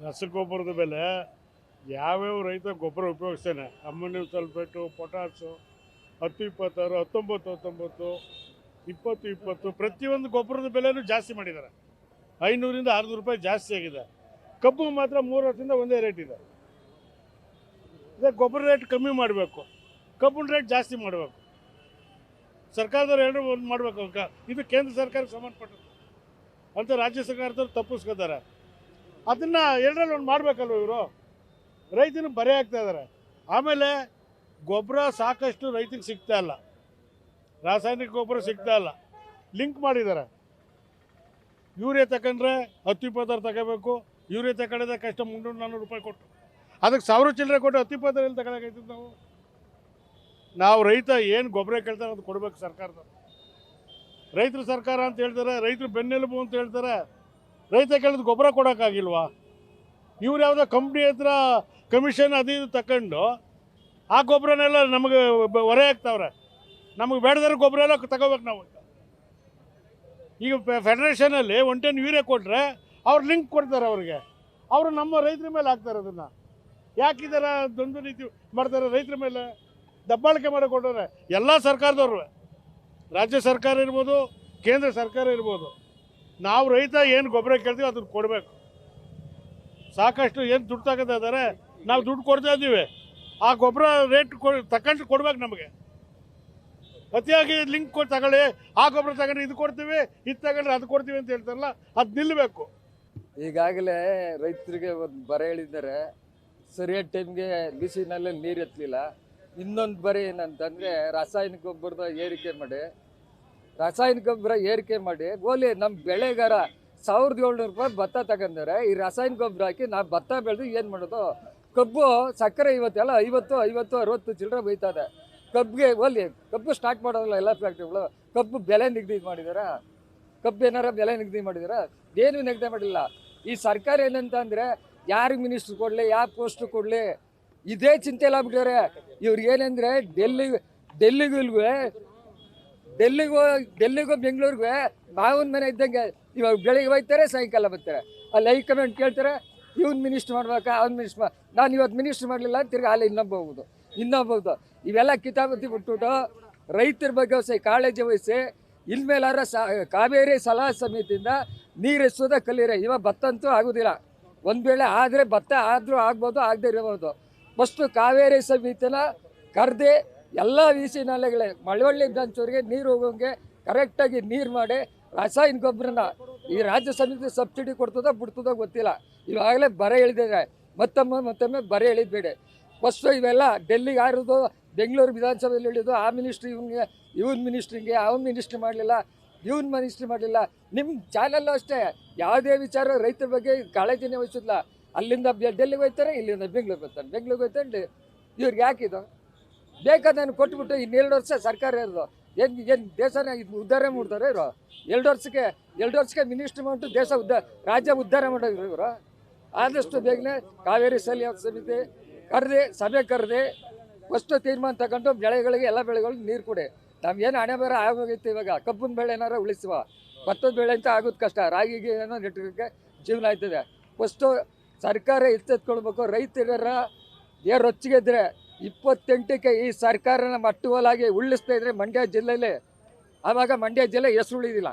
ರಸಗೊಬ್ಬರದ ಬೆಲೆ ಯಾವ್ಯಾವ ರೈತ ಗೊಬ್ಬರ ಉಪಯೋಗಿಸ್ತಾನೆ, ಅಮ್ಮೋನಿಯಂ ಸಲ್ಫೇಟು, ಪೊಟ್ಯಾಸು, 10-26, 19-19, 20-20 ಪ್ರತಿಯೊಂದು ಗೊಬ್ಬರದ ಬೆಲೆನೂ ಜಾಸ್ತಿ ಮಾಡಿದ್ದಾರೆ. 500ರಿಂದ 600 ರೂಪಾಯಿ ಜಾಸ್ತಿ ಆಗಿದೆ. ಕಬ್ಬು ಮಾತ್ರ 3 ವರ್ಷದಿಂದ ಒಂದೇ ರೇಟ್ ಇದೆ. ಇದೇ ಗೊಬ್ಬರ ರೇಟ್ ಕಮ್ಮಿ ಮಾಡಬೇಕು, ಕಬ್ಬಿನ ರೇಟ್ ಜಾಸ್ತಿ ಮಾಡಬೇಕು. ಸರ್ಕಾರದವ್ರು ಎರಡು ಒಂದು ಮಾಡಬೇಕು. ಇದು ಕೇಂದ್ರ ಸರ್ಕಾರಕ್ಕೆ ಸಂಬಂಧಪಟ್ಟದ್ದು ಅಂತ ರಾಜ್ಯ ಸರ್ಕಾರದವ್ರು ತಪ್ಪಿಸ್ಕೊತಾರೆ. ಅದನ್ನು ಎರಡರಲ್ಲಿ ಒಂದು ಮಾಡಬೇಕಲ್ವ ಇವರು. ರೈತನಿಗೆ ಬರೆ ಆಗ್ತಾ ಇದ್ದಾರೆ. ಆಮೇಲೆ ಗೊಬ್ಬರ ಸಾಕಷ್ಟು ರೈತರಿಗೆ ಸಿಗ್ತಾ ಇಲ್ಲ, ರಾಸಾಯನಿಕ ಗೊಬ್ಬರ ಸಿಗ್ತಾ ಇಲ್ಲ. ಲಿಂಕ್ ಮಾಡಿದ್ದಾರೆ. ಯೂರಿಯಾ ತಗೊಂಡ್ರೆ 10-26 ತಗೋಬೇಕು. ಯೂರಿಯಾ ತಗೊಂಡಿದ್ದೆ ಕಷ್ಟ 300-400 ರೂಪಾಯಿ ಕೊಟ್ಟು, ಅದಕ್ಕೆ 1000 ಚಿಲ್ಲರೆ ಕೊಟ್ಟು 10-26 ಎಲ್ಲಿ ತಗೊಳಕೈತಿದ್ದು ನಾವು ರೈತ ಏನು ಗೊಬ್ಬರ ಕೇಳ್ತಾರೆ ಅದು ಕೊಡಬೇಕು ಸರ್ಕಾರದವ್ರು. ರೈತರು ಸರ್ಕಾರ ಅಂತ ಹೇಳ್ತಾರೆ, ರೈತರು ಬೆನ್ನೆಲುಬು ಅಂತ ಹೇಳ್ತಾರೆ. ರೈತ ಕೇಳಿದ ಗೊಬ್ಬರ ಕೊಡೋಕ್ಕಾಗಿಲ್ವಾ? ಇವ್ರು ಯಾವುದೋ ಕಂಪ್ನಿ ಹತ್ರ ಕಮಿಷನ್ ಅದು ಇದು ತಗೊಂಡು ಆ ಗೊಬ್ಬರನೆಲ್ಲ ನಮಗೆ ಹೊರೆ ಆಗ್ತಾವ್ರೆ. ನಮಗೆ ಬೇಡದಾರ ಗೊಬ್ಬರ ಎಲ್ಲ ತಗೋಬೇಕು ನಾವು. ಈಗ ಫೆಡರೇಷನಲ್ಲಿ 1 ಟನ್ ಯೂರಿಯಾ ಕೊಟ್ಟರೆ ಅವ್ರು ಲಿಂಕ್ ಕೊಡ್ತಾರೆ ಅವ್ರಿಗೆ. ಅವರು ನಮ್ಮ ರೈತರ ಮೇಲೆ ಹಾಕ್ತಾರೆ. ಅದನ್ನು ಯಾಕಿದಾರ ದ್ವಂದ್ವ ನೀತಿ ಮಾಡ್ತಾರೆ ರೈತರ ಮೇಲೆ, ದಬ್ಬಾಳಿಕೆ ಮಾಡಿಕೊಟ್ಟವ್ರೆ ಎಲ್ಲ ಸರ್ಕಾರದವ್ರು. ರಾಜ್ಯ ಸರ್ಕಾರ ಇರ್ಬೋದು, ಕೇಂದ್ರ ಸರ್ಕಾರ ಇರ್ಬೋದು. ನಾವು ರೈತ ಏನು ಗೊಬ್ಬರ ಕೇಳ್ತೀವಿ ಅದನ್ನು ಕೊಡಬೇಕು. ಸಾಕಷ್ಟು ಏನು ದುಡ್ಡು ತಗೋತಾ ಇದ್ದಾರೆ, ನಾವು ದುಡ್ಡು ಕೊಡ್ತಾ ಇದ್ದೀವಿ. ಆ ಗೊಬ್ಬರ ರೇಟ್ ತಗೊಂಡು ಕೊಡ್ಬೇಕು ನಮಗೆ. ಅತಿಯಾಗಿ ಲಿಂಕ್ ಕೊಟ್ಟು ತಗೊಳ್ಳಿ, ಆ ಗೊಬ್ಬರ ತಗೊಂಡು ಇದು ಕೊಡ್ತೀವಿ, ಇದು ತಗೊಂಡ್ರೆ ಅದು ಕೊಡ್ತೀವಿ ಅಂತ ಹೇಳ್ತಾರಲ್ಲ, ಅದು ನಿಲ್ಲಬೇಕು. ಈಗಾಗಲೇ ರೈತರಿಗೆ ಒಂದು ಬರ ಹೇಳಿದ್ದಾರೆ, ಸರಿಯಾದ ಟೈಮ್ಗೆ ಬಿಸಿನಲ್ಲಿ ನೀರು ಎತ್ತಲಿಲ್ಲ. ಇನ್ನೊಂದು ಬರ ಏನಂತಂದರೆ ರಾಸಾಯನಿಕ ಗೊಬ್ಬರದ ಏರಿಕೆ ಮಾಡಿ ಗೋಲಿ ನಮ್ಮ ಬೆಳೆಗಾರ 1700 ರೂಪಾಯಿ ಭತ್ತ ತಗೊಂಡಾರೆ. ಈ ರಾಸಾಯನಿಕ ಗೊಬ್ಬರ ಹಾಕಿ ನಾವು ಭತ್ತ ಬೆಳೆದು ಏನು ಮಾಡೋದು? ಕಬ್ಬು ಸಕ್ಕರೆ ಇವತ್ತೆಲ್ಲ 50-60 ಚಿಲ್ಲರೆ ಬೈತದೆ. ಕಬ್ಬಿಗೆ ಹೋಲಿ, ಕಬ್ಬು ಸ್ಟಾರ್ಟ್ ಮಾಡೋದಿಲ್ಲ ಎಲ್ಲ ಫ್ಯಾಕ್ಟ್ರಿಗಳು. ಕಬ್ಬು ಬೆಲೆ ನಿಗದಿ ಮಾಡಿದಾರ? ಕಬ್ಬು ಏನಾರ ಬೆಲೆ ನಿಗದಿ ಮಾಡಿದಾರ? ಏನು ನಿಗದಿ ಮಾಡಿಲ್ಲ. ಈ ಸರ್ಕಾರ ಏನಂತ ಅಂದರೆ ಯಾರಿಗೆ ಮಿನಿಸ್ಟ್ರು ಕೊಡಲಿ, ಯಾವ ಪೋಸ್ಟು ಕೊಡಲಿ, ಇದೇ ಚಿಂತೆ ಎಲ್ಲ ಬಿಟ್ಟಿದ್ದಾರೆ. ಇವ್ರಿಗೆ ಏನಂದರೆ ಡೆಲ್ಲಿಗೂ ಬೆಂಗಳೂರಿಗೂ ಮಾವನ ಮನೆ ಇದ್ದಂಗೆ. ಇವಾಗ ಬೆಳಿಗ್ಗೆ ಹೋಗ್ತಾರೆ, ಸಾಯಂಕಾಲ ಬರ್ತಾರೆ. ಅಲ್ಲಿ ಹೈಕಮಾಂಡ್ ಕೇಳ್ತಾರೆ, ಇವ್ನು ಮಿನಿಸ್ಟ್ರ್ ಮಾಡ್ಬೇಕಾ, ಅವ್ನು ಮಿನಿಸ್ಟ್ರ್ ನಾನು ಇವತ್ತು ಮಿನಿಸ್ಟ್ರ್ ಮಾಡಲಿಲ್ಲ ತಿರ್ಗಿ ಅಲ್ಲಿ ಇನ್ನೊಬ್ಬ ಇವೆಲ್ಲ ಕಿತಾಪತಿ ಬಿಟ್ಬಿಟ್ಟು ರೈತರ ಬಗ್ಗೆ ಕಾಳಜಿ ವಹಿಸಿ ಇನ್ಮೇಲಾರ ಕಾವೇರಿ ಸಲಹಾ ಸಮಿತಿಯಿಂದ ನೀರು ಎಸೋದ ಕಲೀರೆ. ಇವಾಗ ಭತ್ತ ಅಂತೂ ಆಗೋದಿಲ್ಲ. ಒಂದು ವೇಳೆ ಆದರೆ ಭತ್ತ ಆದರೂ ಆಗ್ಬೋದು, ಆಗದೆ ಇರಬಹುದು. ಫಸ್ಟು ಕಾವೇರಿ ಸಮಿತಿನ ಕರೆದು ಎಲ್ಲ ವಿ.ಸಿ ನಾಲೆಗಳೇ ಮಳವಳ್ಳಿ ಬ್ರಾಂಚವ್ರಿಗೆ ನೀರು ಹೋಗೋಂಗೆ ಕರೆಕ್ಟಾಗಿ ನೀರು ಮಾಡಿ, ರಾಸಾಯನಿಕ ಗೊಬ್ಬರನ ಈ ರಾಜ್ಯ ಸಮಿತಿ ಸಬ್ಸಿಡಿ ಕೊಡ್ತದೋ ಬಿಡ್ತದೋ ಗೊತ್ತಿಲ್ಲ. ಇವಾಗಲೇ ಬರ ಹೇಳಿದ್ದಾರೆ, ಮತ್ತೊಮ್ಮೆ ಬರ ಹೇಳಿದ್ಬೇಡಿ. ಫಸ್ಟು ಇವೆಲ್ಲ ಡೆಲ್ಲಿಗೆ ಆರೋದು, ಬೆಂಗಳೂರು ವಿಧಾನಸಭೆಯಲ್ಲಿ ಹೇಳಿದ್ದು, ಆ ಮಿನಿಸ್ಟ್ರಿ ಇವನ್ ಮಿನಿಸ್ಟ್ರಿಗೆ, ಅವ್ನು ಮಿನಿಸ್ಟ್ರಿ ಮಾಡಲಿಲ್ಲ, ಇವನ್ ಮಿನಿಸ್ಟ್ರಿ ಮಾಡಲಿಲ್ಲ. ನಿಮ್ಮ ಚಾನಲ್ಲು ಅಷ್ಟೇ, ಯಾವುದೇ ವಿಚಾರ ರೈತರ ಬಗ್ಗೆ ಕಾಳಜಿನೇ ವಹಿಸಿಲ್ಲ. ಅಲ್ಲಿಂದ ಡೆಲ್ಲಿಗೆ ಹೋಗ್ತಾರೆ, ಇಲ್ಲಿಂದ ಬೆಂಗಳೂರಿಗೆ ಹೋಗ್ತಾರೆ. ಇವ್ರಿಗೆ ಯಾಕಿದು ಬೇಕಾದನ್ನು ಕೊಟ್ಬಿಟ್ಟು ಇನ್ನು 2 ವರ್ಷ ಸರ್ಕಾರ ಇರೋದು ಏನು ದೇಶನ ಉದ್ಧಾರ ಮಾಡ್ತಾರೆ ಇವರು? 2 ವರ್ಷಕ್ಕೆ ಮಿನಿಸ್ಟ್ರಿ ಮಾಡಿಬಿಟ್ಟು ರಾಜ್ಯ ಉದ್ಧಾರ ಮಾಡೋರು ಇವರು. ಆದಷ್ಟು ಬೇಗನೆ ಕಾವೇರಿ ಸಲಹಾ ಸಮಿತಿ ಸಭೆ ಕರೆದು ಫಸ್ಟು ತೀರ್ಮಾನ ತಗೊಂಡು ಎಲ್ಲ ಬೆಳೆಗಳಿಗೆ ನೀರು ಕೊಡಿ. ನಮ್ಗೇನು ಹಣೆ ಬರ ಆಗೋಗೈತೆ. ಇವಾಗ ಕಬ್ಬಿನ ಬೆಳೆ ಏನಾರ ಉಳಿಸುವ, ಭತ್ತದ ಬೆಳೆ ಅಂತ ಆಗೋದು ಕಷ್ಟ. ರಾಗಿಗೆ ಏನೋ ನೆಟ್ಟಕ್ಕೆ ಜೀವನ ಆಯ್ತದೆ. ಫಸ್ಟು ಸರ್ಕಾರ ಎತ್ತೆತ್ಕೊಳ್ಬೇಕು. ರೈತರ ರೊಚ್ಚಿಗೆದ್ರೆ 28ಕ್ಕೆ ಈ ಸರ್ಕಾರನ ಮಟ್ಟುವಲಾಗಿ ಉಳಿಸ್ತಾ ಇದ್ರೆ ಮಂಡ್ಯ ಜಿಲ್ಲೆಯಲ್ಲಿ, ಆವಾಗ ಮಂಡ್ಯ ಜಿಲ್ಲೆ ಹೆಸರು ಉಳಿದಿಲ್ಲ.